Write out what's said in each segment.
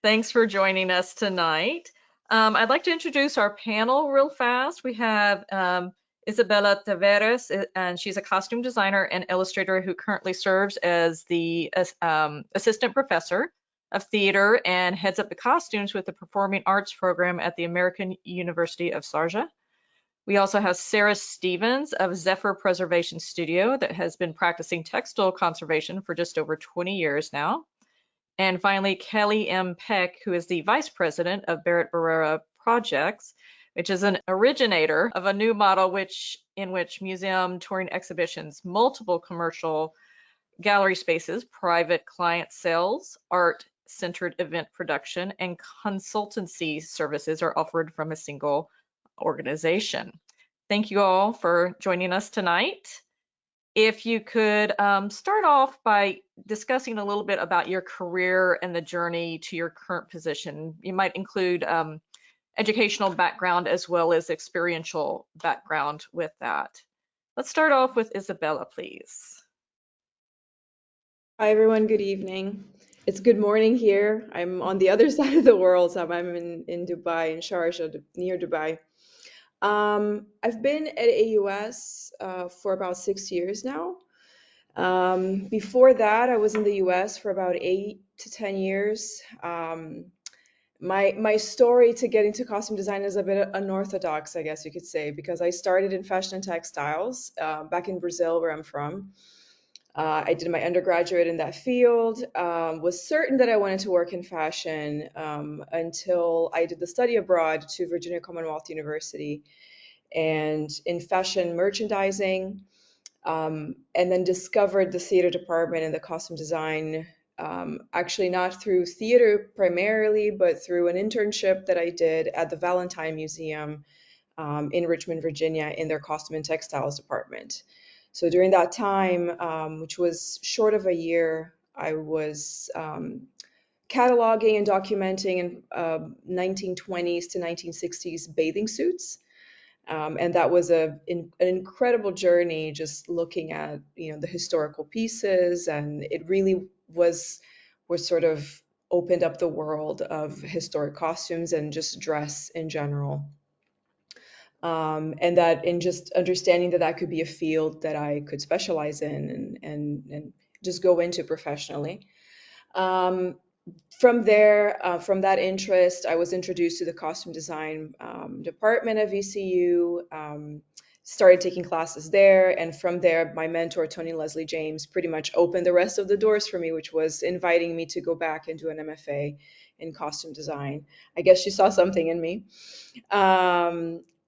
Thanks for joining us tonight. I'd like to introduce our panel real fast. We have Isabela Tavares, and she's a costume designer and illustrator who currently serves as the assistant professor of theater and heads up the costumes with the Performing Arts program at the American University of Sharjah. We also have Sarah Stevens of Zephyr Preservation Studio that has been practicing textile conservation for just over 20 years now. And finally, Kelly M. Peck, who is the vice president of Barrett Barrera Projects, which is an originator of a new model in which museum, touring exhibitions, multiple commercial gallery spaces, private client sales, art-centered event production, and consultancy services are offered from a single organization. Thank you all for joining us tonight. If you could start off by discussing a little bit about your career and the journey to your current position. You might include educational background as well as experiential background with that. Let's start off with Isabela, please. Hi everyone, good evening. It's good morning here. I'm on the other side of the world, so I'm in Dubai, in Sharjah, near Dubai. I've been at AUS for about 6 years now. Before that, I was in the US for about 8 to 10 years. My story to get into costume design is a bit unorthodox, I guess you could say, because I started in fashion and textiles back in Brazil, where I'm from. I did my undergraduate in that field, was certain that I wanted to work in fashion until I did the study abroad to Virginia Commonwealth University and in fashion merchandising, and then discovered the theater department and the costume design, actually not through theater primarily, but through an internship that I did at the Valentine Museum in Richmond, Virginia, in their costume and textiles department. So during that time, which was short of a year, I was cataloging and documenting in 1920s to 1960s bathing suits. And that was an incredible journey, just looking at the historical pieces, and it really was sort of opened up the world of historic costumes and just dress in general. And that in just understanding that that could be a field that I could specialize in and just go into professionally. From there, from that interest, I was introduced to the costume design department at VCU, started taking classes there. And from there, my mentor, Tony Leslie James, pretty much opened the rest of the doors for me, which was inviting me to go back and do an MFA in costume design. I guess she saw something in me.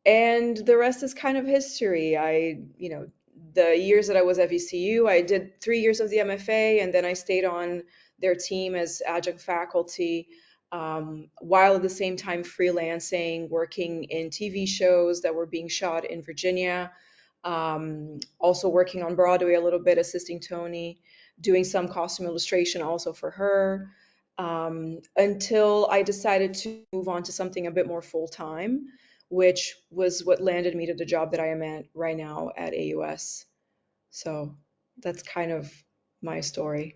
And the rest is kind of history. The years that I was at VCU, I did 3 years of the MFA, and then I stayed on their team as adjunct faculty, while at the same time freelancing, working in TV shows that were being shot in Virginia, also working on Broadway a little bit, assisting Tony, doing some costume illustration also for her, until I decided to move on to something a bit more full-time, which was what landed me to the job that I am at right now at AUS. So that's kind of my story.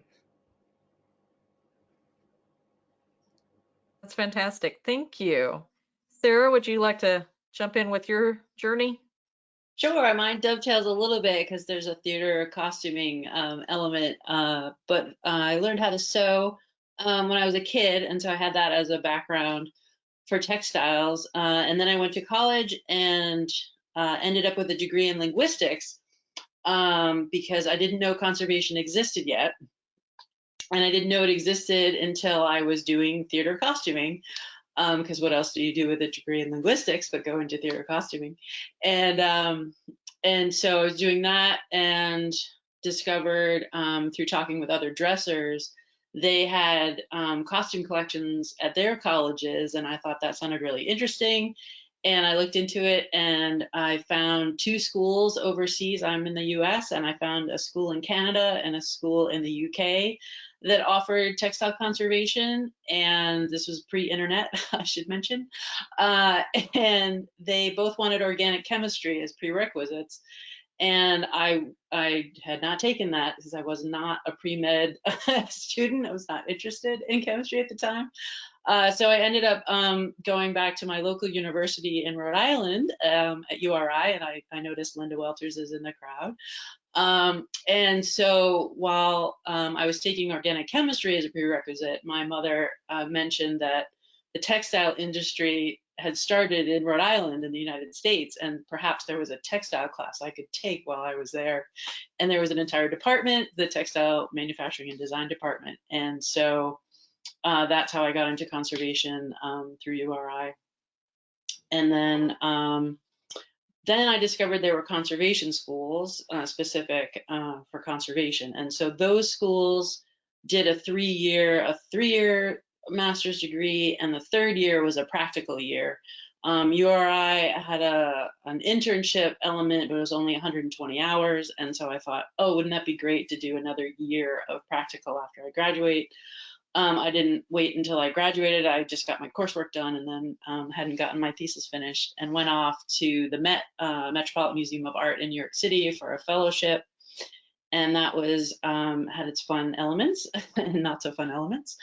That's fantastic. Thank you. Sarah, would you like to jump in with your journey? Sure, mine dovetails a little bit because there's a theater costuming element, but I learned how to sew when I was a kid, and so I had that as a background for textiles. And then I went to college and ended up with a degree in linguistics because I didn't know conservation existed yet. And I didn't know it existed until I was doing theater costuming, because what else do you do with a degree in linguistics but go into theater costuming? And so I was doing that and discovered through talking with other dressers, they had costume collections at their colleges, and I thought that sounded really interesting. And I looked into it, and I found 2 schools overseas. I'm in the US, and I found a school in Canada and a school in the UK that offered textile conservation. And this was pre-internet, I should mention. And they both wanted organic chemistry as prerequisites. And I had not taken that because I was not a pre-med student. I was not interested in chemistry at the time. So I ended up going back to my local university in Rhode Island at URI, and I noticed Linda Welters is in the crowd. And so while I was taking organic chemistry as a prerequisite, my mother mentioned that the textile industry had started in Rhode Island in the United States, and perhaps there was a textile class I could take while I was there. And there was an entire department, the textile manufacturing and design department. And so that's how I got into conservation through URI. And then I discovered there were conservation schools specific for conservation. And so those an did a three-year master's degree, and the third year was a practical year. URI had an internship element, but it was only 120 hours. And so I thought, oh, wouldn't that be great to do another year of practical after I graduate? I didn't wait until I graduated. I just got my coursework done, and then hadn't gotten my thesis finished, and went off to the Metropolitan Museum of Art in New York City for a fellowship. And that was had its fun elements and not so fun elements.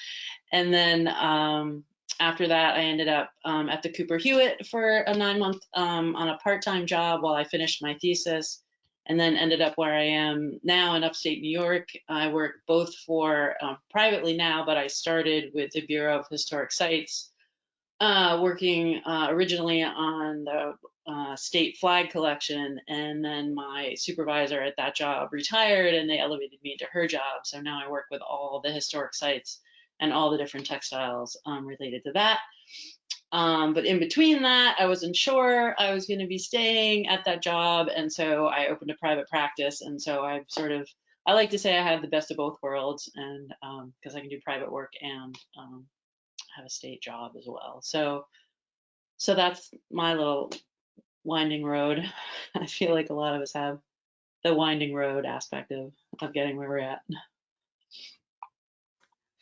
And then after that, I ended up at the Cooper Hewitt for a 9-month on a part-time job while I finished my thesis, and then ended up where I am now in upstate New York. I work both for privately now, but I started with the Bureau of Historic Sites, working originally on the state flag collection, and then my supervisor at that job retired and they elevated me into her job. So now I work with all the historic sites and all the different textiles related to that. But in between that, I wasn't sure I was going to be staying at that job. And so I opened a private practice. And so I like to say I have the best of both worlds, and because I can do private work and have a state job as well. So that's my little winding road. I feel like a lot of us have the winding road aspect of getting where we're at.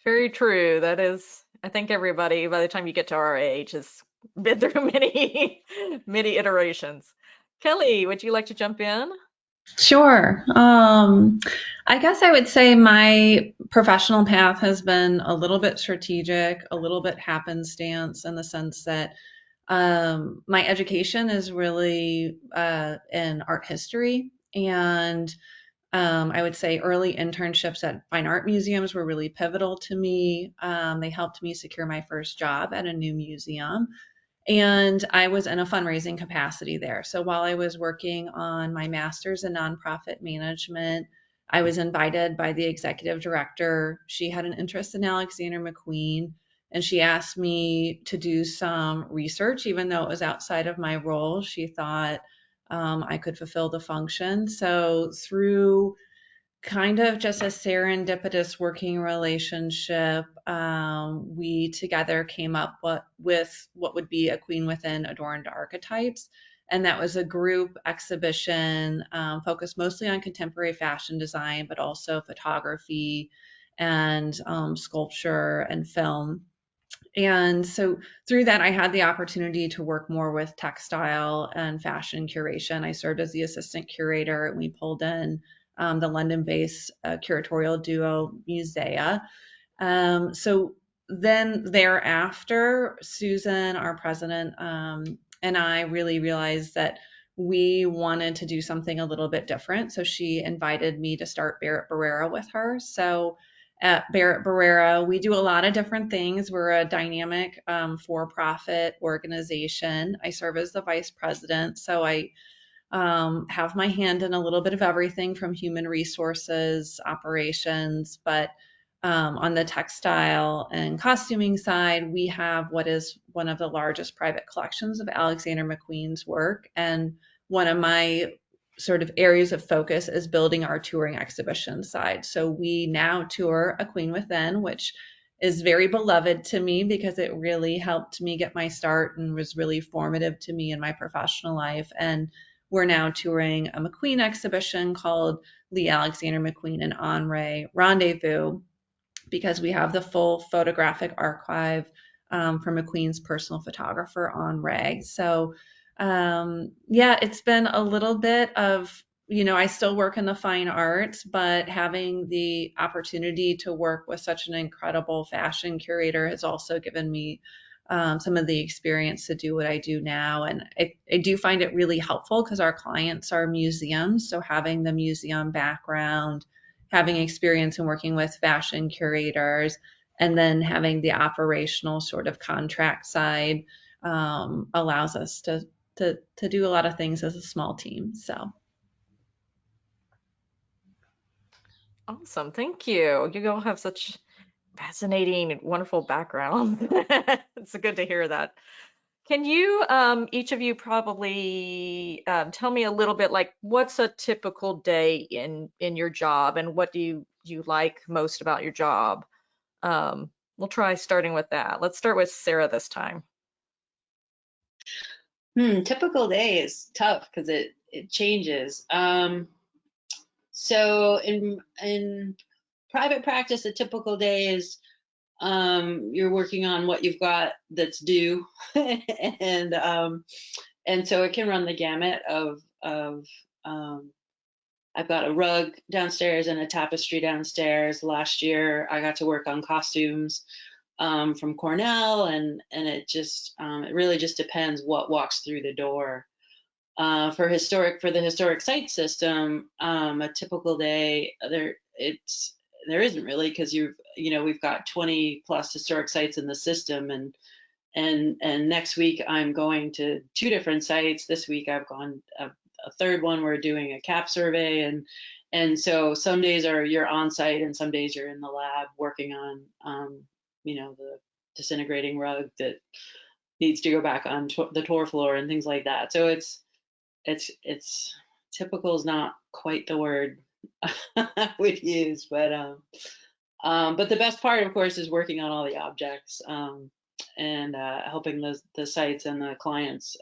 Very true. That is, I think everybody, by the time you get to our age, has been through many, many iterations. Kelly, would you like to jump in? Sure. I guess I would say my professional path has been a little bit strategic, a little bit happenstance, in the sense that my education is really in art history, and I would say early internships at fine art museums were really pivotal to me. They helped me secure my first job at a new museum. And I was in a fundraising capacity there. So while I was working on my master's in nonprofit management, I was invited by the executive director. She had an interest in Alexander McQueen, and she asked me to do some research, even though it was outside of my role. She thought I could fulfill the function. So through kind of just a serendipitous working relationship, we together came up with what would be A Queen Within Adorned Archetypes. And that was a group exhibition focused mostly on contemporary fashion design, but also photography and sculpture and film. And so through that, I had the opportunity to work more with textile and fashion curation. I served as the assistant curator, and we pulled in the London-based curatorial duo Musea. So then thereafter, Susan, our president, and I really realized that we wanted to do something a little bit different. So she invited me to start Barrett with her. So at Barrera, we do a lot of different things. We're a dynamic for-profit organization. I serve as the vice president, so I have my hand in a little bit of everything from human resources, operations, but on the textile and costuming side, we have what is one of the largest private collections of Alexander McQueen's work. And one of my sort of areas of focus is building our touring exhibition side. So we now tour A Queen Within, which is very beloved to me because it really helped me get my start and was really formative to me in my professional life. And we're now touring a McQueen exhibition called Lee Alexander McQueen and Henri Rendezvous, because we have the full photographic archive from McQueen's personal photographer, Henri. So yeah, it's been a little bit of I still work in the fine arts, but having the opportunity to work with such an incredible fashion curator has also given me some of the experience to do what I do now. And I do find it really helpful because our clients are museums. So having the museum background, having experience in working with fashion curators, and then having the operational sort of contract side allows us to do a lot of things as a small team. So. Awesome. Thank you. You all have such fascinating and wonderful backgrounds. It's good to hear that. Can you, each of you probably tell me a little bit like what's a typical day in your job and what do you like most about your job? We'll try starting with that. Let's start with Sarah this time. Typical day is tough because it changes. So in private practice, a typical day is you're working on what you've got that's due, and so it can run the gamut of I've got a rug downstairs and a tapestry downstairs. Last year, I got to work on costumes from Cornell, and it really just depends what walks through the door. For the historic site system, a typical day there isn't really because we've got 20 plus historic sites in the system, and next week I'm going to 2 different sites. This week I've gone a third one. We're doing a cap survey, and so some days you're on site and some days you're in the lab working on the disintegrating rug that needs to go back on the tour floor and things like that. So it's typical is not quite the word I would use, but the best part, of course, is working on all the objects and helping the sites and the clients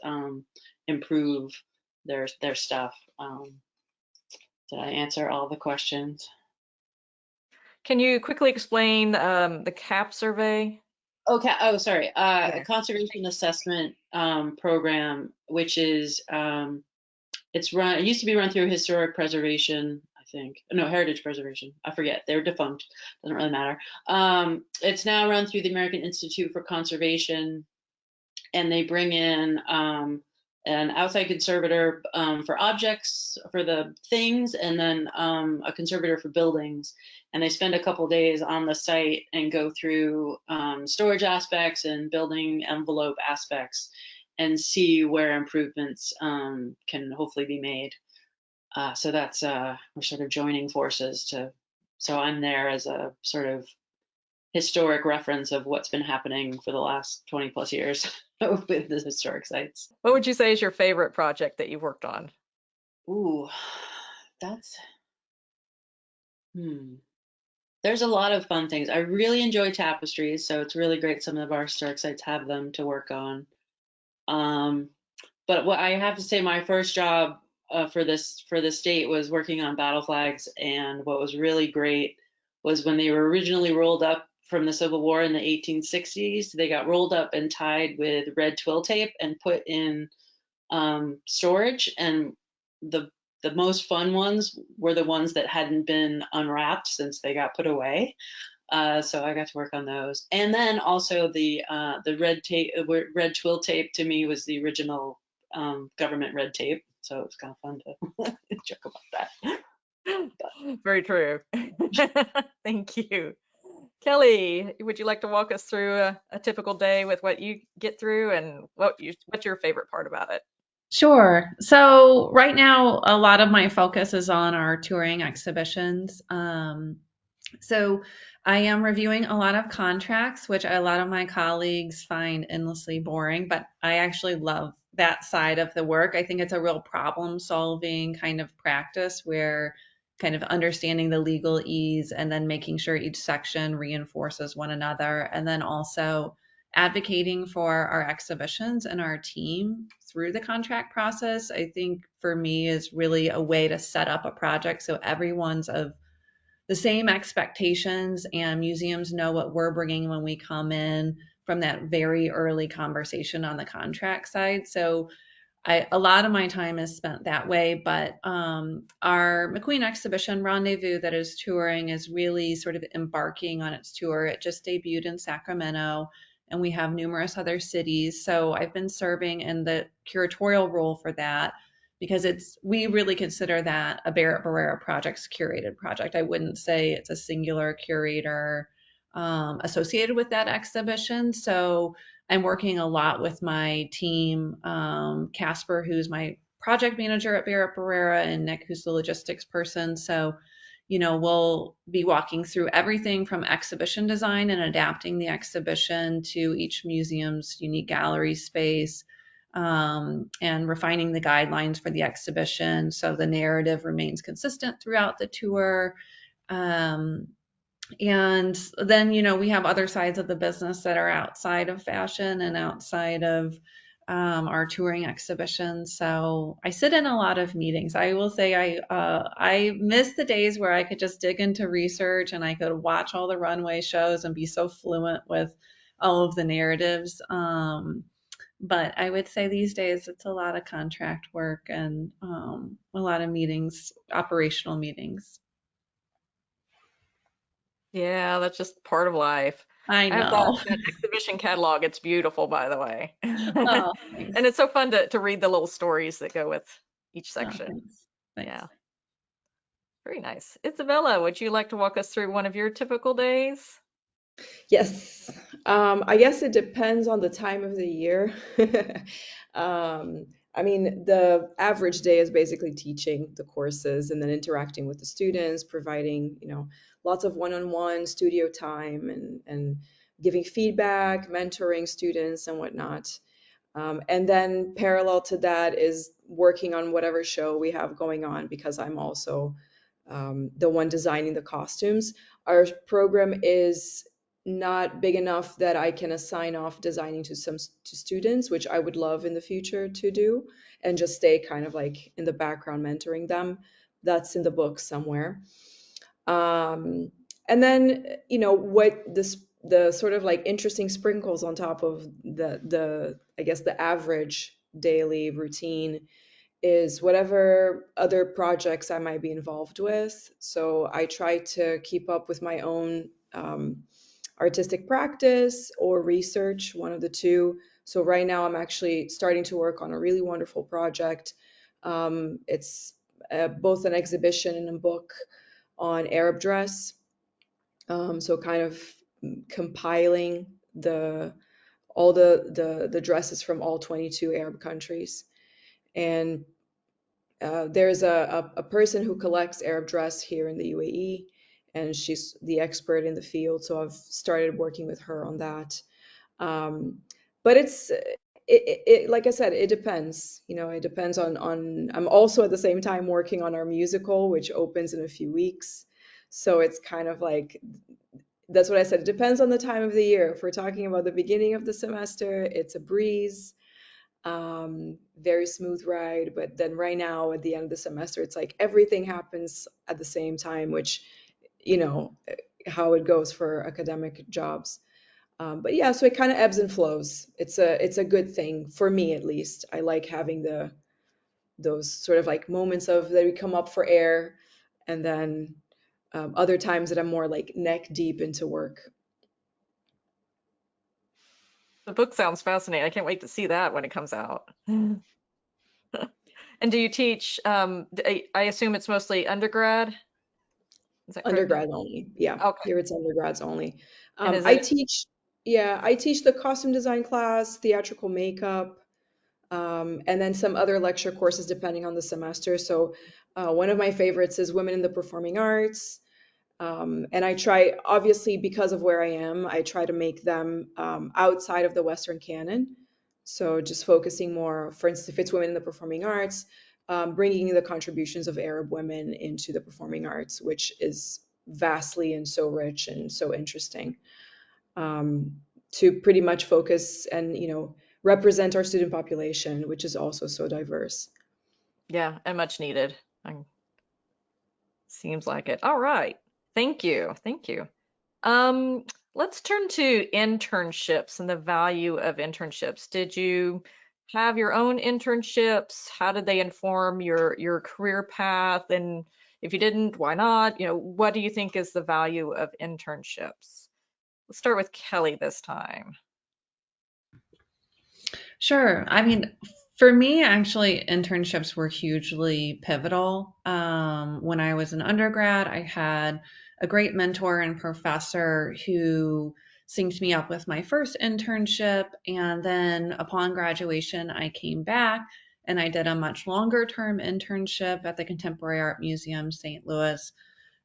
improve their stuff. Did I answer all the questions? Can you quickly explain the CAP survey? Okay. Oh, sorry. Yeah. A conservation assessment program, which is it used to be run through historic preservation, I think. No, heritage preservation. I forget. They're defunct. Doesn't really matter. It's now run through the American Institute for Conservation, and they bring in an outside conservator for objects, for the things, and then a conservator for buildings. And they spend a couple days on the site and go through storage aspects and building envelope aspects and see where improvements can hopefully be made. So that's we're sort of joining forces so I'm there as a sort of historic reference of what's been happening for the last 20 plus years with the historic sites. What would you say is your favorite project that you've worked on? Ooh, that's there's a lot of fun things. I really enjoy tapestries, so it's really great some of our historic sites have them to work on. But what I have to say, my first job for the state was working on battle flags, and what was really great was when they were originally rolled up from the Civil War in the 1860s, they got rolled up and tied with red twill tape and put in storage, and the most fun ones were the ones that hadn't been unwrapped since they got put away. So I got to work on those, and then also the red twill tape to me was the original government red tape. So it was kind of fun to joke about that. Very true. Thank you. Kelly, would you like to walk us through a typical day with what you get through and what's your favorite part about it? Sure. So right now, a lot of my focus is on our touring exhibitions. So I am reviewing a lot of contracts, which a lot of my colleagues find endlessly boring, but I actually love that side of the work. I think it's a real problem solving kind of practice where kind of understanding the legalese and then making sure each section reinforces one another, and then also advocating for our exhibitions and our team through the contract process, I think for me is really a way to set up a project so everyone's of the same expectations and museums know what we're bringing when we come in from that very early conversation on the contract side. So a lot of my time is spent that way, but our McQueen exhibition Rendezvous that is touring is really sort of embarking on its tour. It just debuted in Sacramento, and we have numerous other cities. So I've been serving in the curatorial role for that because we really consider that a Barrett Barrera project's curated project. I wouldn't say it's a singular curator associated with that exhibition. So I'm working a lot with my team, Casper, who's my project manager at Barrett Barrera, and Nick, who's the logistics person. So, we'll be walking through everything from exhibition design and adapting the exhibition to each museum's unique gallery space, and refining the guidelines for the exhibition so the narrative remains consistent throughout the tour. Um, and then, we have other sides of the business that are outside of fashion and outside of our touring exhibitions. So I sit in a lot of meetings. I will say I miss the days where I could just dig into research and I could watch all the runway shows and be so fluent with all of the narratives. But I would say these days it's a lot of contract work and a lot of meetings, operational meetings. Yeah, that's just part of life. I I have that, know. that exhibition catalog. It's beautiful, by the way. Oh, And thanks. it's so fun to read the little stories that go with each Oh, section. thanks. Thanks. Yeah, very nice. Isabella, would you like to walk us through one of your typical days? Yes. I guess it depends on the time of the year. I mean, the average day is basically teaching the courses and then interacting with the students, providing, lots of one-on-one studio time and giving feedback, mentoring students and whatnot. And then parallel to that is working on whatever show we have going on because I'm also the one designing the costumes. Our program is not big enough that I can assign off designing to students, which I would love in the future to do, and just stay kind of like in the background mentoring them. That's in the book somewhere. Um, and then what the sort of like interesting sprinkles on top of the I guess the average daily routine is whatever other projects I might be involved with. So I try to keep up with my own artistic practice or research, one of the two. So right now I'm actually starting to work on a really wonderful project. It's both an exhibition and a book on Arab dress. So kind of compiling all the dresses from all 22 Arab countries. And there's a person who collects Arab dress here in the UAE, and she's the expert in the field. So I've started working with her on that. Um, but like I said, it depends. It depends on. I'm also at the same time working on our musical, which opens in a few weeks. So it's kind of like that's what I said. It depends on the time of the year. If we're talking about the beginning of the semester, it's a breeze, very smooth ride. But then right now at the end of the semester, it's like everything happens at the same time, which, you know, how it goes for academic jobs. But yeah, so it kind of ebbs and flows. It's a good thing for me at least. I like having those sort of like moments of that we come up for air, and then other times that I'm more like neck deep into work. The book sounds fascinating. I can't wait to see that when it comes out. And do you teach, I assume it's mostly undergrad? Is that correct? Undergrad only. Yeah, Okay. here it's undergrads only. And is I it, teach, yeah, I teach the costume design class, theatrical makeup, and then some other lecture courses depending on the semester. So one of my favorites is Women in the Performing Arts. And I try, obviously, because of where I am, I try to make them outside of the Western canon. So just focusing more, for instance, if it's women in the performing arts, bringing the contributions of Arab women into the performing arts, which is vastly and so rich and so interesting, to pretty much focus and, represent our student population, which is also so diverse. yeah, and much needed. I, seems like it. All right. Thank you. Thank you. Let's turn to internships and the value of internships. Did you have your own internships? How did they inform your career path? And if you didn't, why not? What do you think is the value of internships? Let's start with Kelly this time. Sure. I mean, for me, actually, internships were hugely pivotal. When I was an undergrad, I had a great mentor and professor who synced me up with my first internship. And then upon graduation, I came back and I did a much longer term internship at the Contemporary Art Museum, St. Louis.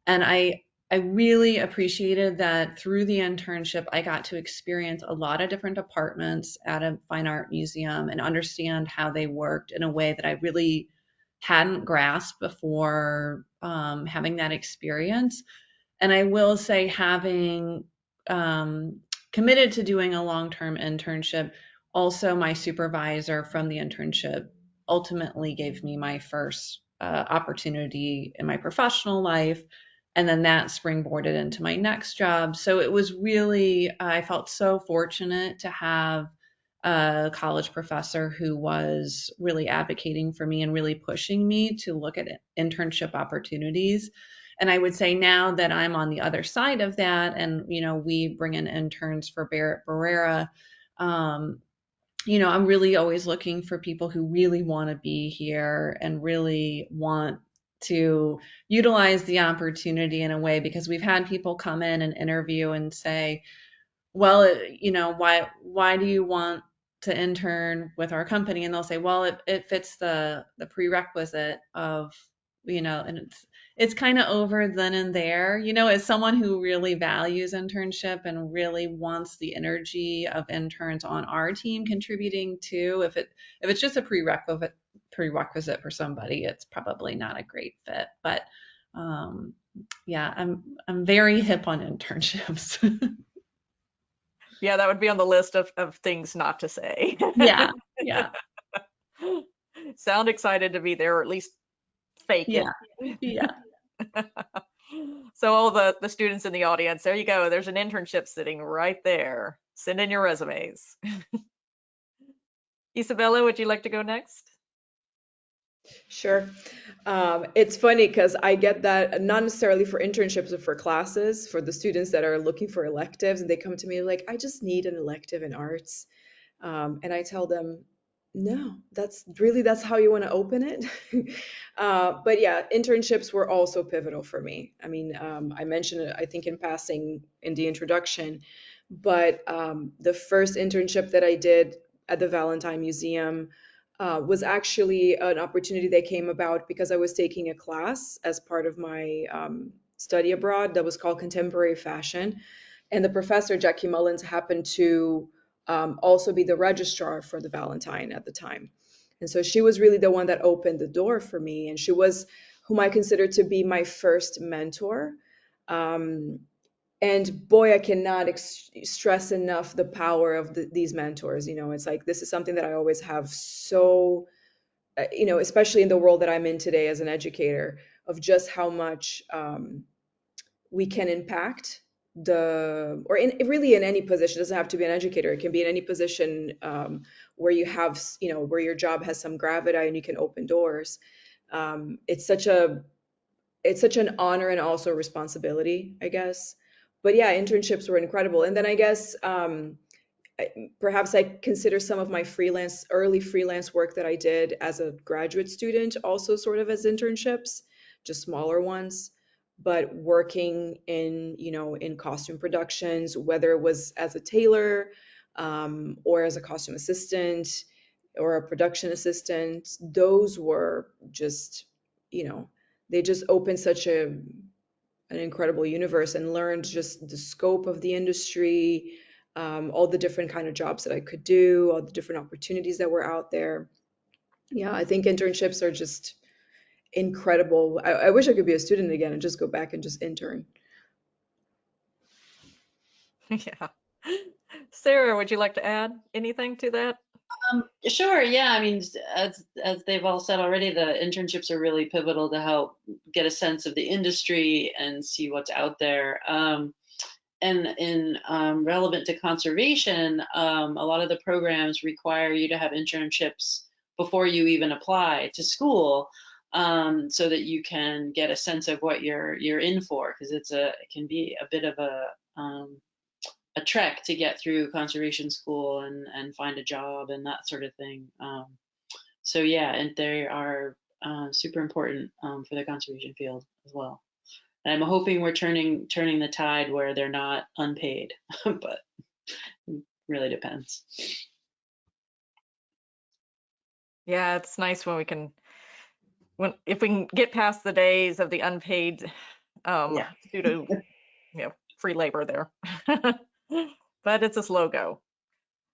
And I really appreciated that through the internship, I got to experience a lot of different departments at a fine art museum and understand how they worked in a way that I really hadn't grasped before having that experience. And I will say, having committed to doing a long term internship, also my supervisor from the internship ultimately gave me my first opportunity in my professional life. And then that springboarded into my next job. So it was really, I felt so fortunate to have a college professor who was really advocating for me and really pushing me to look at internship opportunities. And I would say now that I'm on the other side of that, and we bring in interns for Barrett, Barrera, I'm really always looking for people who really want to be here and really want to utilize the opportunity in a way, because we've had people come in and interview and say, well, why do you want to intern with our company? And they'll say, well, it fits the prerequisite of, and it's kind of over then and there. As someone who really values internship and really wants the energy of interns on our team contributing too, if it's just a prerequisite for somebody, it's probably not a great fit. But yeah, I'm very hip on internships. Yeah, that would be on the list of things not to say. Yeah, yeah, Sound excited to be there, or at least fake it. yeah, yeah. So all the students in the audience, there you go. There's an internship sitting right there. Send in your resumes. Isabella, would you like to go next? Sure. It's funny because I get that not necessarily for internships, but for classes, for the students that are looking for electives, and they come to me like, I just need an elective in arts. And I tell them, no, that's how you want to open it. But yeah, internships were also pivotal for me. I mean, I mentioned it, I think, in passing in the introduction, but the first internship that I did at the Valentine Museum was actually an opportunity that came about because I was taking a class as part of my study abroad that was called Contemporary Fashion. And the professor, Jackie Mullins, happened to also be the registrar for the Valentine at the time. And so she was really the one that opened the door for me. And she was whom I consider to be my first mentor. Um, and boy, I cannot stress enough the power of these mentors. It's like this is something that I always have so, especially in the world that I'm in today as an educator, of just how much we can impact or really in any position. It doesn't have to be an educator. It can be in any position where you have, where your job has some gravity and you can open doors. It's such an honor and also a responsibility, I guess. But yeah, internships were incredible. And then I guess perhaps I consider some of my early freelance work that I did as a graduate student also sort of as internships, just smaller ones, but working in costume productions, whether it was as a tailor or as a costume assistant or a production assistant, those were just, they just opened such an incredible universe and learned just the scope of the industry, all the different kind of jobs that I could do, all the different opportunities that were out there. Yeah, I think internships are just incredible. I wish I could be a student again and just go back and just intern. Yeah. Sarah, would you like to add anything to that? Sure. Yeah. I mean, as they've all said already, the internships are really pivotal to help get a sense of the industry and see what's out there. relevant to conservation, a lot of the programs require you to have internships before you even apply to school, so that you can get a sense of what you're in for, because it can be a bit of a trek to get through conservation school and find a job and that sort of thing. So yeah, and they are super important for the conservation field as well. And I'm hoping we're turning the tide where they're not unpaid, but it really depends. Yeah, it's nice when if we can get past the days of the unpaid Yeah. pseudo, free labor there. But it's a slow go.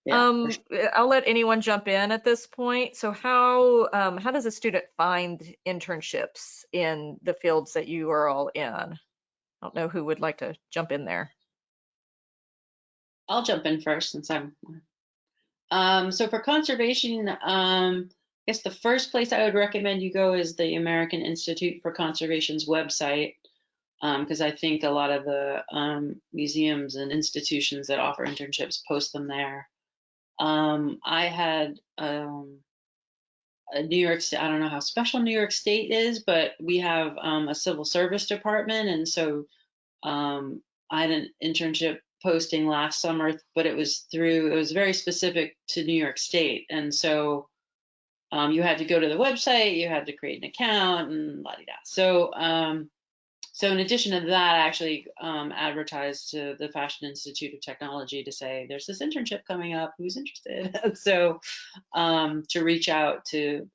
Yeah. I'll let anyone jump in at this point. So how does a student find internships in the fields that you are all in? I don't know who would like to jump in there. I'll jump in first since I'm. So for conservation, I guess the first place I would recommend you go is the American Institute for Conservation's website, because I think a lot of the museums and institutions that offer internships post them there. I had a New York State, I don't know how special New York State is, but we have a civil service department. And so I had an internship posting last summer, but it was very specific to New York State. And so you had to go to the website, you had to create an account and la-di-da. So in addition to that, I actually advertised to the Fashion Institute of Technology to say, there's this internship coming up, who's interested? So to reach out to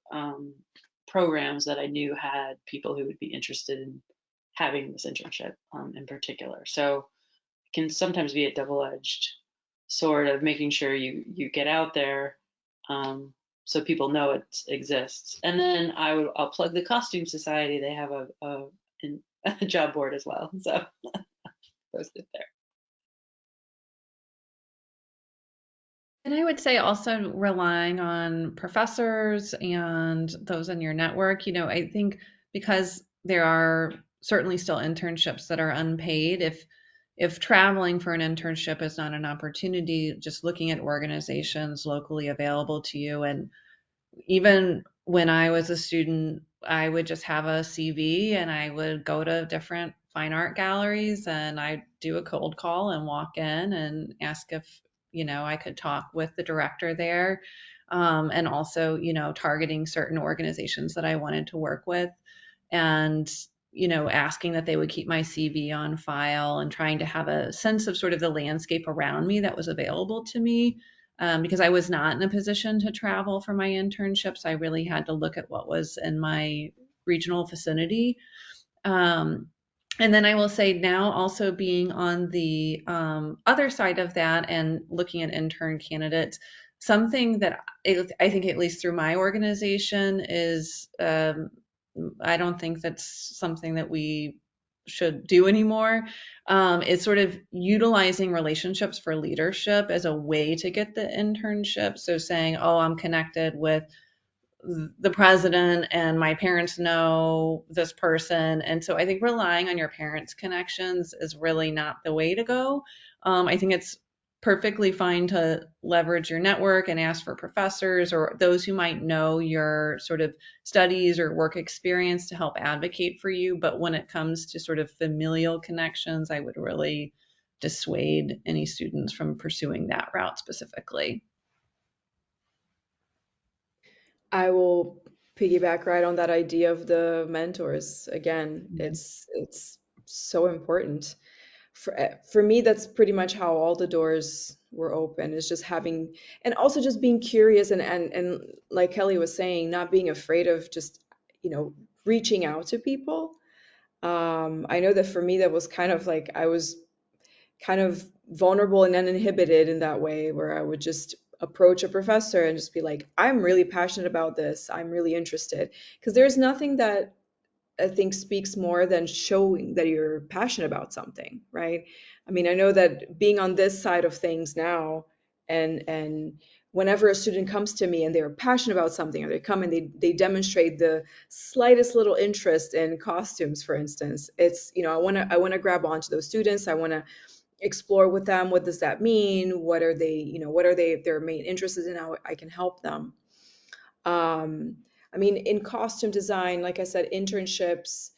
programs that I knew had people who would be interested in having this internship in particular. So it can sometimes be a double-edged sword of making sure you get out there so people know it exists. And then I'll plug the Costume Society. They have a job board as well, so post it there. And I would say also relying on professors and those in your network. I think because there are certainly still internships that are unpaid, if traveling for an internship is not an opportunity, just looking at organizations locally available to you. And even when I was a student, I would just have a CV and I would go to different fine art galleries and I'd do a cold call and walk in and ask if, I could talk with the director there. And also, targeting certain organizations that I wanted to work with and, asking that they would keep my CV on file and trying to have a sense of sort of the landscape around me that was available to me. Because I was not in a position to travel for my internships. I really had to look at what was in my regional vicinity. And then I will say now also being on the other side of that and looking at intern candidates, something that I think at least through my organization is, I don't think that's something that we should do anymore, is sort of utilizing relationships for leadership as a way to get the internship. So saying, oh, I'm connected with the president and my parents know this person. And so I think relying on your parents' connections is really not the way to go. I think it's perfectly fine to leverage your network and ask for professors or those who might know your sort of studies or work experience to help advocate for you. But when it comes to sort of familial connections, I would really dissuade any students from pursuing that route specifically. I will piggyback right on that idea of the mentors. Again, it's so important. For me, that's pretty much how all the doors were open, is just having, and also just being curious and like Kelly was saying, not being afraid of just, reaching out to people. I know that for me, that was kind of like I was kind of vulnerable and uninhibited in that way, where I would just approach a professor and just be like, I'm really passionate about this. I'm really interested. Because there's nothing that I think speaks more than showing that you're passionate about something, right? I mean, I know that being on this side of things now, and whenever a student comes to me and they're passionate about something, or they come and they demonstrate the slightest little interest in costumes, for instance, it's, I want to grab onto those students. I want to explore with them, what does that mean? What are they, what are their main interests in, how I can help them. I mean, in costume design, like I said, internships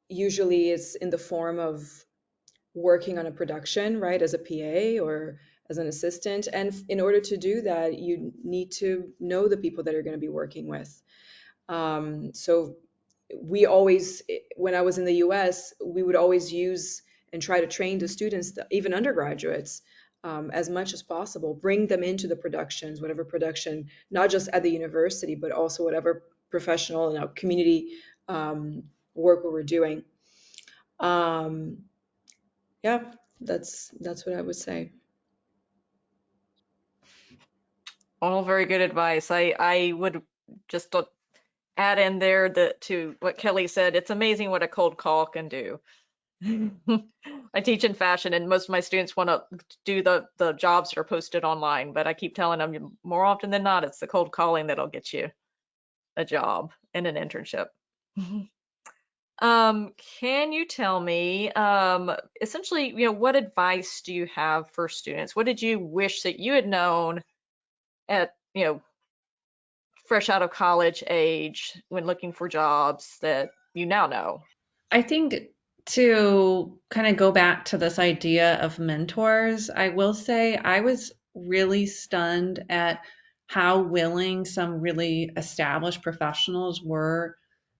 usually is in the form of working on a production, right, as a PA or as an assistant. And in order to do that, you need to know the people that you're going to be working with. So we always, when I was in the US, we would always use and try to train the students, even undergraduates, as much as possible, bring them into the productions, whatever production, not just at the university, but also whatever professional and community work we were doing. Yeah, that's what I would say. All very good advice. I would just add in there that to what Kelly said, it's amazing what a cold call can do. I teach in fashion, and most of my students want to do the jobs that are posted online, but I keep telling them more often than not, it's the cold calling that'll get you a job and an internship. Can you tell me, essentially, what advice do you have for students? What did you wish that you had known at, fresh out of college age when looking for jobs that you now know? I think to kind of go back to this idea of mentors, I will say I was really stunned at how willing some really established professionals were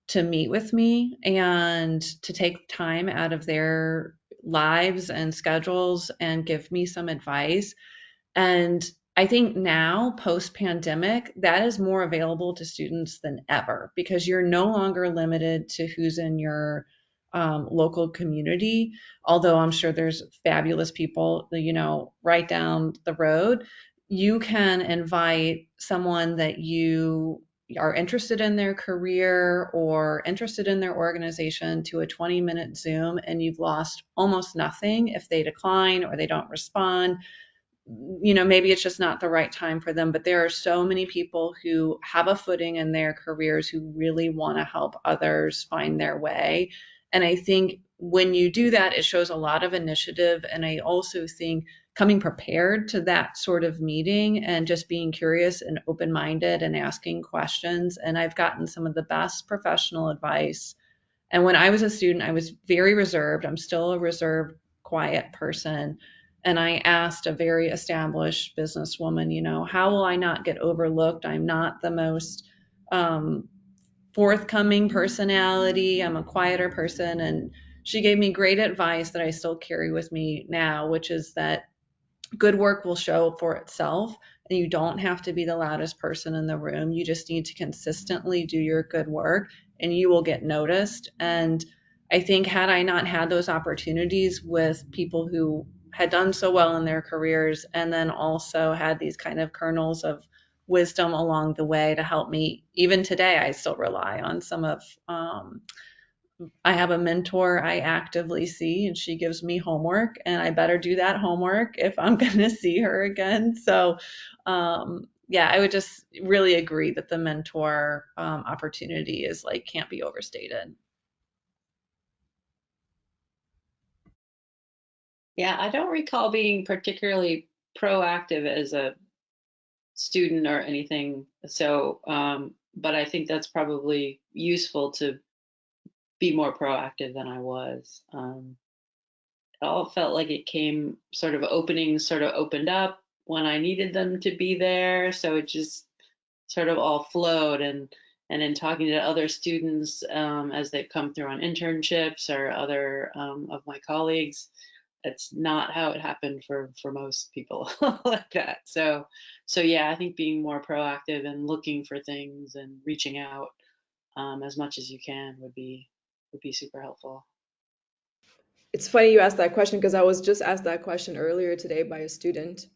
to meet with me and to take time out of their lives and schedules and give me some advice. And I think now, post pandemic, that is more available to students than ever because you're no longer limited to who's in your local community. Although I'm sure there's fabulous people, right down the road. You can invite someone that you are interested in their career or interested in their organization to a 20-minute Zoom, and you've lost almost nothing if they decline or they don't respond. Maybe it's just not the right time for them, but there are so many people who have a footing in their careers who really want to help others find their way. And I think when you do that, it shows a lot of initiative. And I also think coming prepared to that sort of meeting and just being curious and open-minded and asking questions. And I've gotten some of the best professional advice. And when I was a student, I was very reserved. I'm still a reserved, quiet person. And I asked a very established businesswoman, how will I not get overlooked? I'm not the most forthcoming personality. I'm a quieter person. And she gave me great advice that I still carry with me now, which is that good work will show for itself. And you don't have to be the loudest person in the room. You just need to consistently do your good work and you will get noticed. And I think had I not had those opportunities with people who had done so well in their careers and then also had these kind of kernels of wisdom along the way to help me, even today, I still rely on some of I have a mentor I actively see, and she gives me homework, and I better do that homework if I'm going to see her again. So, yeah, I would just really agree that the mentor opportunity is can't be overstated. Yeah, I don't recall being particularly proactive as a student or anything. So, but I think that's probably useful to be more proactive than I was. It all felt like it came sort of openings sort of opened up when I needed them to be there. So it just sort of all flowed. And in talking to other students as they've come through on internships or other of my colleagues, it's not how it happened for most people like that. So yeah, I think being more proactive and looking for things and reaching out as much as you can would be super helpful. It's funny you asked that question because I was just asked that question earlier today by a student,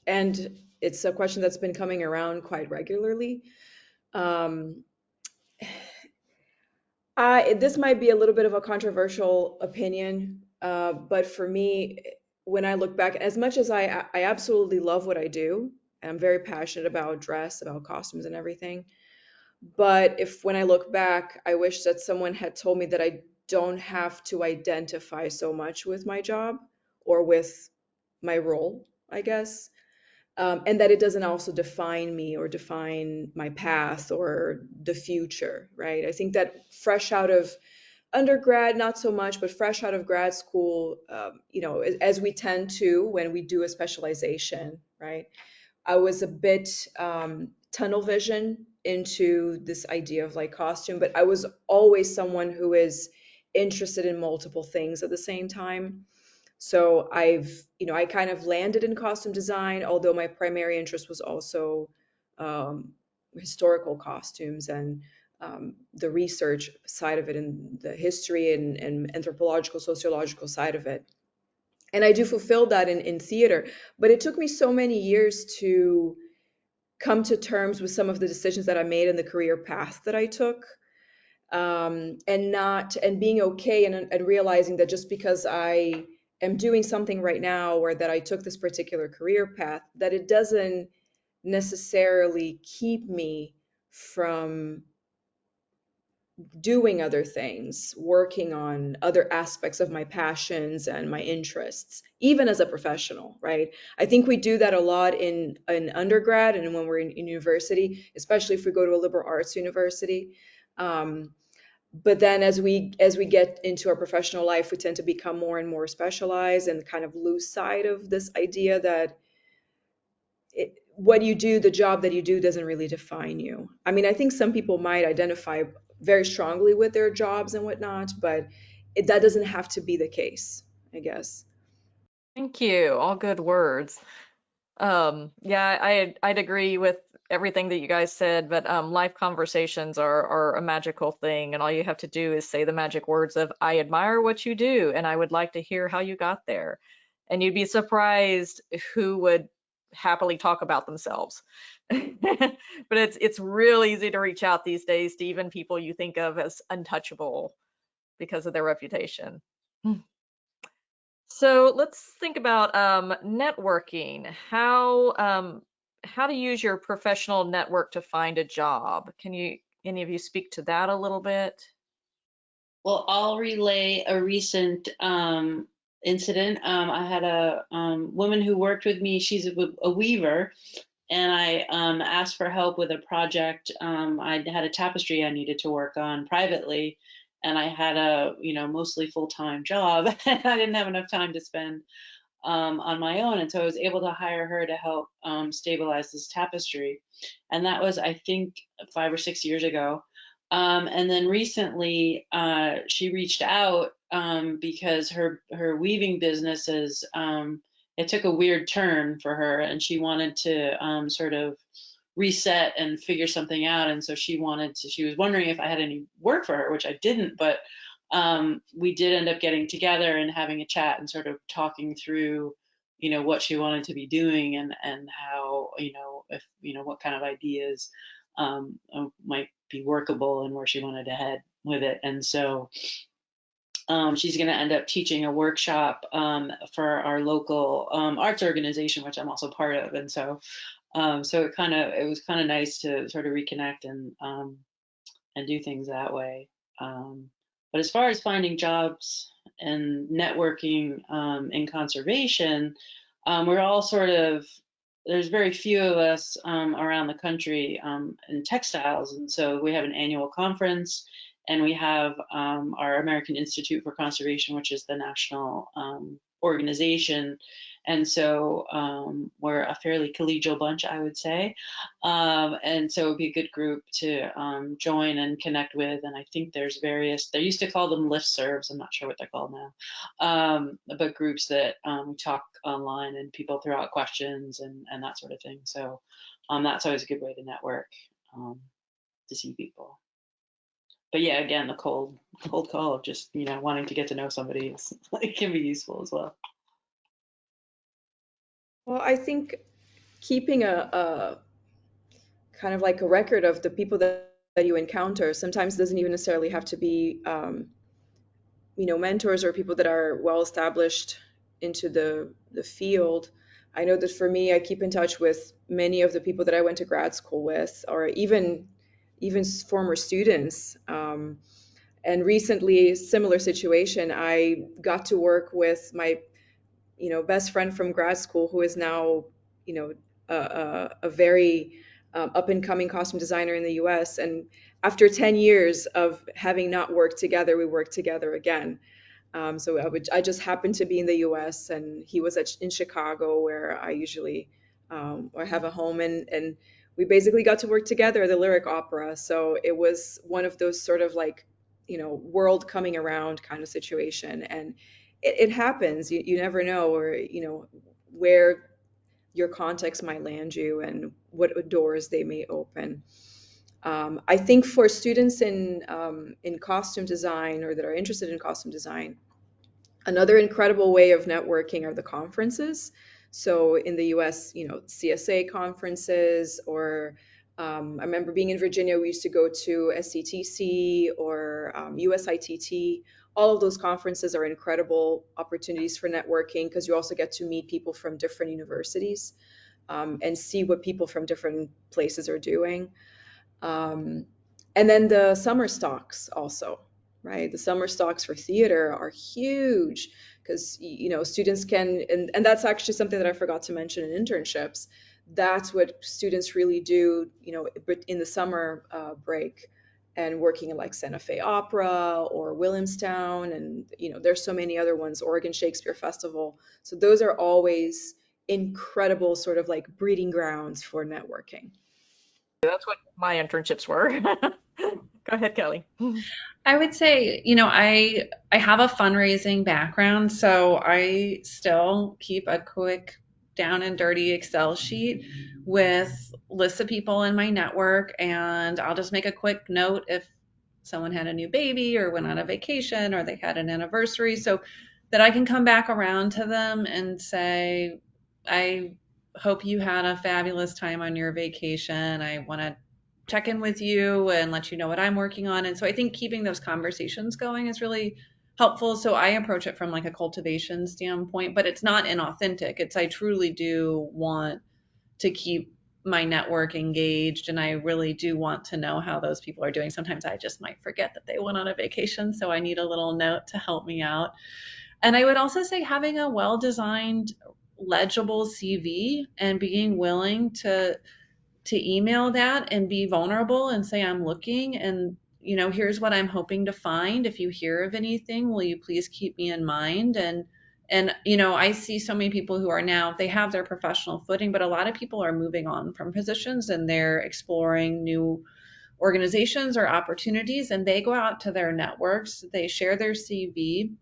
and it's a question that's been coming around quite regularly. Um, this might be a little bit of a controversial opinion, but for me, when I look back, as much as I absolutely love what I do, and I'm very passionate about dress, about costumes and everything, but if when I look back, I wish that someone had told me that I don't have to identify so much with my job or with my role, I guess. And that it doesn't also define me or define my path or the future, right? I think that fresh out of undergrad, not so much, but fresh out of grad school, as we tend to when we do a specialization, right? I was a bit tunnel vision into this idea of like costume, but I was always someone who is interested in multiple things at the same time. So I kind of landed in costume design, although my primary interest was also um, historical costumes and the research side of it and the history and anthropological, sociological side of it. And I do fulfill that in theater. But it took me so many years to come to terms with some of the decisions that I made and the career path that I took, and being okay and realizing that just because I am doing something right now or that I took this particular career path, that it doesn't necessarily keep me from doing other things, working on other aspects of my passions and my interests, even as a professional, right? I think we do that a lot in undergrad and when we're in university, especially if we go to a liberal arts university. But then as we get into our professional life, we tend to become more and more specialized and kind of lose sight of this idea that what you do, the job that you do, doesn't really define you. I mean, I think some people might identify very strongly with their jobs and whatnot, but that doesn't have to be the case, I guess. Thank you. All good words. Yeah, I'd agree with everything that you guys said, but life conversations are a magical thing, and all you have to do is say the magic words of "I admire what you do, and I would like to hear how you got there," and you'd be surprised who would happily talk about themselves. But it's real easy to reach out these days to even people you think of as untouchable because of their reputation. So let's think about networking. How to use your professional network to find a job. Can you any of you speak to that a little bit? Well, I'll relay a recent incident. I had a woman who worked with me. She's a weaver, and I asked for help with a project. I had a tapestry I needed to work on privately, and I had a mostly full-time job, and I didn't have enough time to spend on my own, and so I was able to hire her to help stabilize this tapestry, and that was, I think, 5 or 6 years ago. And then recently, she reached out because her weaving business is it took a weird turn for her, and she wanted to sort of reset and figure something out. And so she was wondering if I had any work for her, which I didn't, but we did end up getting together and having a chat and sort of talking through, what she wanted to be doing and how, if, what kind of ideas might be workable and where she wanted to head with it. And so she's going to end up teaching a workshop for our local arts organization, which I'm also part of. And so, it was kind of nice to sort of reconnect and do things that way. But as far as finding jobs and networking in conservation, we're all sort of there's very few of us around the country in textiles, and so we have an annual conference, and we have our American Institute for Conservation, which is the national organization, and so we're a fairly collegial bunch, I would say, and so it'd be a good group to join and connect with. And I think there's they used to call them listservs, I'm not sure what they're called now, but groups that we talk online and people throw out questions and that sort of thing. So that's always a good way to network, to see people. But yeah, again, the cold call of just wanting to get to know somebody it can be useful as well. Well, I think keeping a kind of like a record of the people that you encounter sometimes doesn't even necessarily have to be mentors or people that are well established into the field. I know that for me, I keep in touch with many of the people that I went to grad school with, or even former students. And recently, similar situation, I got to work with best friend from grad school who is now, you know, a very up and coming costume designer in the US. And after 10 years of having not worked together, we worked together again. So I just happened to be in the US, and he was in Chicago, where I usually or have a home, and we basically got to work together at the Lyric Opera. So it was one of those sort of like, world coming around kind of situation. And it happens. You never know, or, where your context might land you and what doors they may open. I think for students in costume design, or that are interested in costume design, another incredible way of networking are the conferences. So in the US, CSA conferences, or I remember being in Virginia, we used to go to SCTC or USITT. All of those conferences are incredible opportunities for networking, because you also get to meet people from different universities, and see what people from different places are doing. Um, and then the summer stocks also, right? The summer stocks for theater are huge, because students can, and that's actually something that I forgot to mention in internships. That's what students really do, but in the summer break, and working in like Santa Fe Opera or Williamstown, and there's so many other ones, Oregon Shakespeare Festival. So those are always incredible sort of like breeding grounds for networking. That's what my internships were. Go ahead, Kelly. I would say, I have a fundraising background, so I still keep a quick down and dirty Excel sheet with lists of people in my network, and I'll just make a quick note if someone had a new baby or went on a vacation or they had an anniversary, so that I can come back around to them and say, I hope you had a fabulous time on your vacation. I want to check in with you and let you know what I'm working on. And so I think keeping those conversations going is really helpful. So I approach it from like a cultivation standpoint, but it's not inauthentic. It's I truly do want to keep my network engaged, and I really do want to know how those people are doing. Sometimes I just might forget that they went on a vacation, so I need a little note to help me out. And I would also say having a well-designed, legible CV and being willing to email that and be vulnerable and say I'm looking, and here's what I'm hoping to find. If you hear of anything, will you please keep me in mind? And I see so many people who are now, they have their professional footing, but a lot of people are moving on from positions and they're exploring new organizations or opportunities, and they go out to their networks, they share their CV,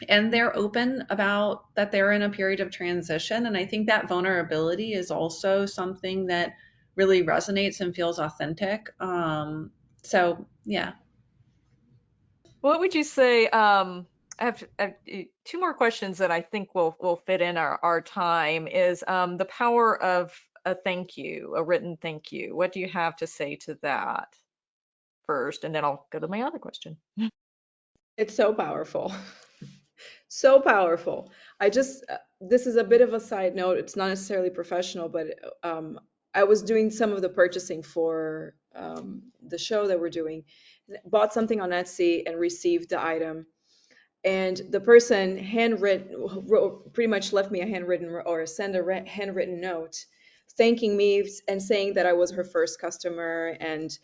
and they're open about that they're in a period of transition. And I think that vulnerability is also something that really resonates and feels authentic. So yeah. What would you say? I have two more questions that I think will fit in our time. Is the power of a thank you, a written thank you. What do you have to say to that first, and then I'll go to my other question. It's so powerful. So powerful. This is a bit of a side note. It's not necessarily professional, but I was doing some of the purchasing for the show that we're doing. Bought something on Etsy and received the item. And the person pretty much left me a handwritten, or send a handwritten note thanking me and saying that I was her first customer, and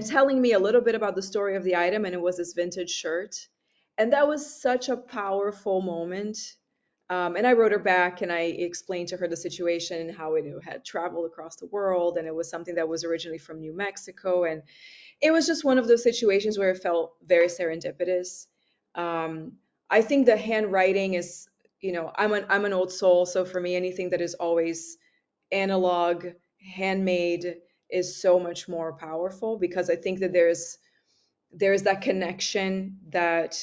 telling me a little bit about the story of the item. And it was this vintage shirt. And that was such a powerful moment. And I wrote her back and I explained to her the situation and how it had traveled across the world. And it was something that was originally from New Mexico. And it was just one of those situations where it felt very serendipitous. Um, I think the handwriting is, I'm an old soul. So for me, anything that is always analog, handmade is so much more powerful, because I think that there's that connection that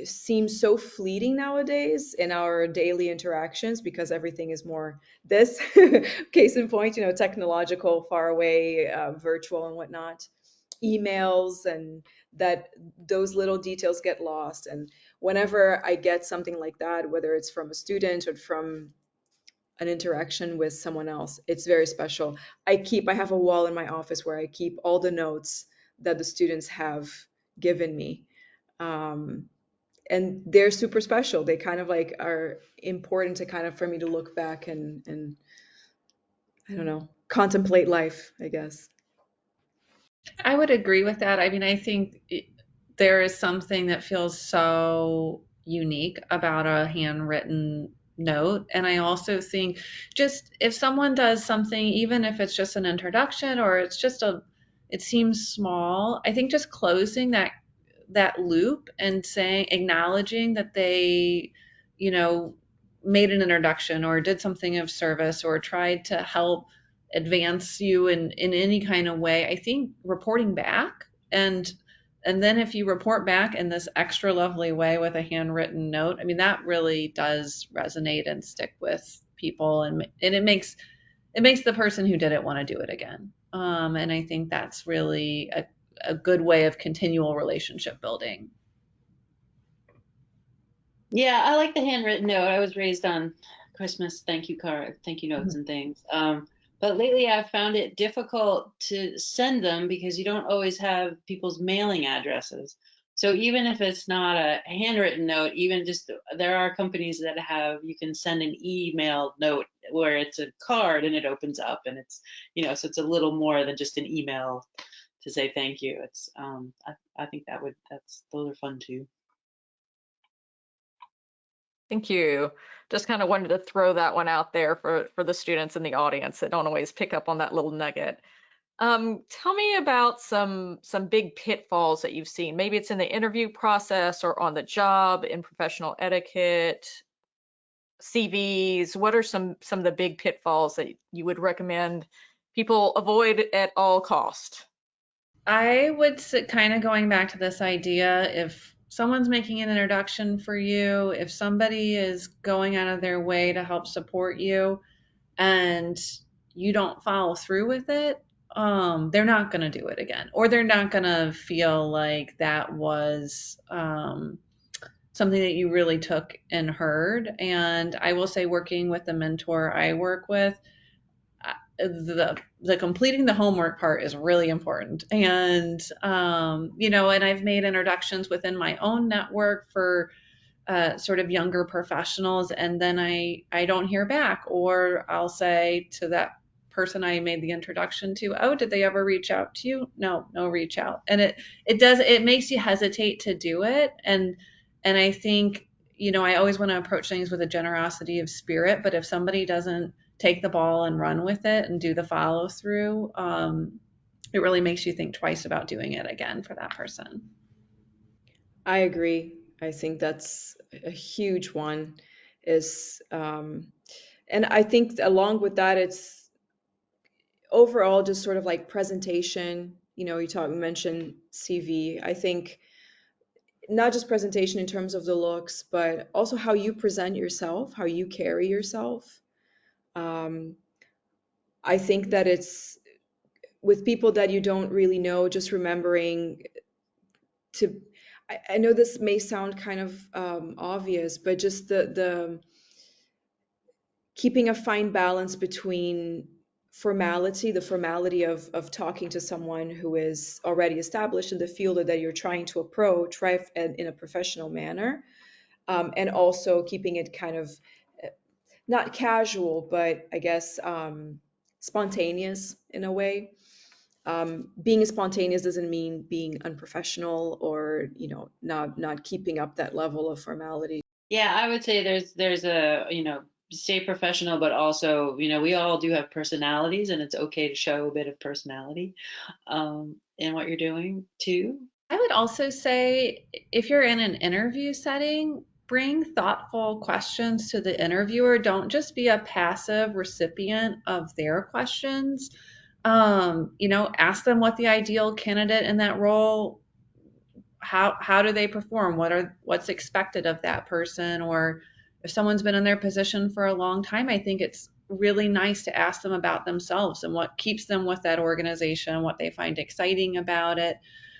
seems so fleeting nowadays in our daily interactions, because everything is more this case in point, technological, far away, virtual and whatnot, emails, and that those little details get lost. And whenever I get something like that, whether it's from a student or from an interaction with someone else, it's very special. I have a wall in my office where I keep all the notes that the students have given me. um, and they're super special. They kind of like are important to kind of for me to look back and I don't know, contemplate life, I guess. I would agree with that. I mean, I think there is something that feels so unique about a handwritten note. And I also think just if someone does something, even if it's just an introduction or it's just it seems small, I think just closing that loop and saying, acknowledging that they, you know, made an introduction or did something of service or tried to help advance you in any kind of way. I think reporting back and then if you report back in this extra lovely way with a handwritten note, I mean that really does resonate and stick with people, and it makes the person who did it want to do it again. And I think that's really a good way of continual relationship building. Yeah, I like the handwritten note. I was raised on Christmas thank you card, thank you notes Mhm. and things. But lately I've found it difficult to send them because you don't always have people's mailing addresses. So even if it's not a handwritten note, even just there are companies that have you can send an email note where it's a card and it opens up and it's so it's a little more than just an email to say thank you. It's I think that's those are fun too. Thank you. Just kind of wanted to throw that one out there for the students in the audience that don't always pick up on that little nugget. Tell me about some big pitfalls that you've seen. Maybe it's in the interview process or on the job in professional etiquette, CVs. What are some of the big pitfalls that you would recommend people avoid at all cost? I would say, kind of going back to this idea, if someone's making an introduction for you, if somebody is going out of their way to help support you and you don't follow through with it, they're not going to do it again, or they're not going to feel like that was something that you really took and heard. And I will say, working with the mentor I work with, the completing the homework part is really important. And and I've made introductions within my own network for sort of younger professionals, and then I don't hear back, or I'll say to that person I made the introduction to, oh, did they ever reach out to you? No reach out. And it makes you hesitate to do it. And I think, I always want to approach things with a generosity of spirit, but if somebody doesn't take the ball and run with it and do the follow through, it really makes you think twice about doing it again for that person. I agree. I think that's a huge one is and I think along with that it's overall just sort of like presentation. You mentioned CV. I think not just presentation in terms of the looks, but also how you present yourself, how you carry yourself. Um, I think that it's with people that you don't really know, just remembering to. I know this may sound kind of obvious, but just the keeping a fine balance between the formality of talking to someone who is already established in the field or that you're trying to approach, right, in a professional manner, and also keeping it kind of not casual, but I guess spontaneous in a way. Being spontaneous doesn't mean being unprofessional or not keeping up that level of formality. Yeah, I would say there's a, stay professional, but also, we all do have personalities and it's okay to show a bit of personality in what you're doing too. I would also say if you're in an interview setting, bring thoughtful questions to the interviewer. Don't just be a passive recipient of their questions. Ask them what the ideal candidate in that role, how do they perform? What's expected of that person? Or if someone's been in their position for a long time, I think it's really nice to ask them about themselves and what keeps them with that organization, what they find exciting about it.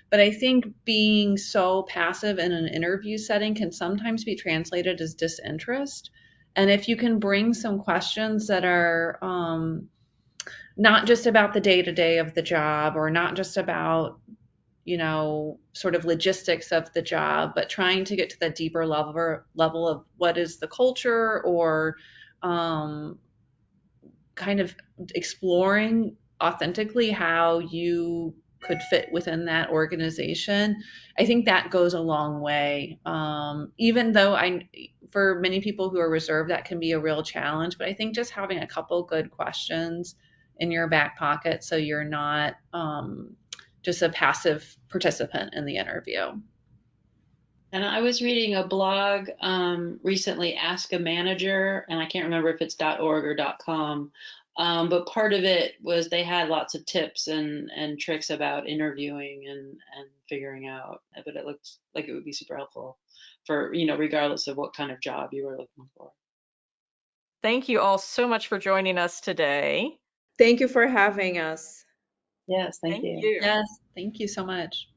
But I think being so passive in an interview setting can sometimes be translated as disinterest. And if you can bring some questions that are not just about the day to day of the job, or not just about sort of logistics of the job, but trying to get to the deeper level of what is the culture, or kind of exploring authentically how you could fit within that organization. I think that goes a long way. Even though for many people who are reserved, that can be a real challenge, but I think just having a couple good questions in your back pocket so you're not just a passive participant in the interview. And I was reading a blog recently, Ask a Manager, and I can't remember if it's .org or .com, but part of it was they had lots of tips and tricks about interviewing and figuring out. But it looked like it would be super helpful for, regardless of what kind of job you were looking for. Thank you all so much for joining us today. Thank you for having us. Yes, thank you. you. Yes, thank you so much.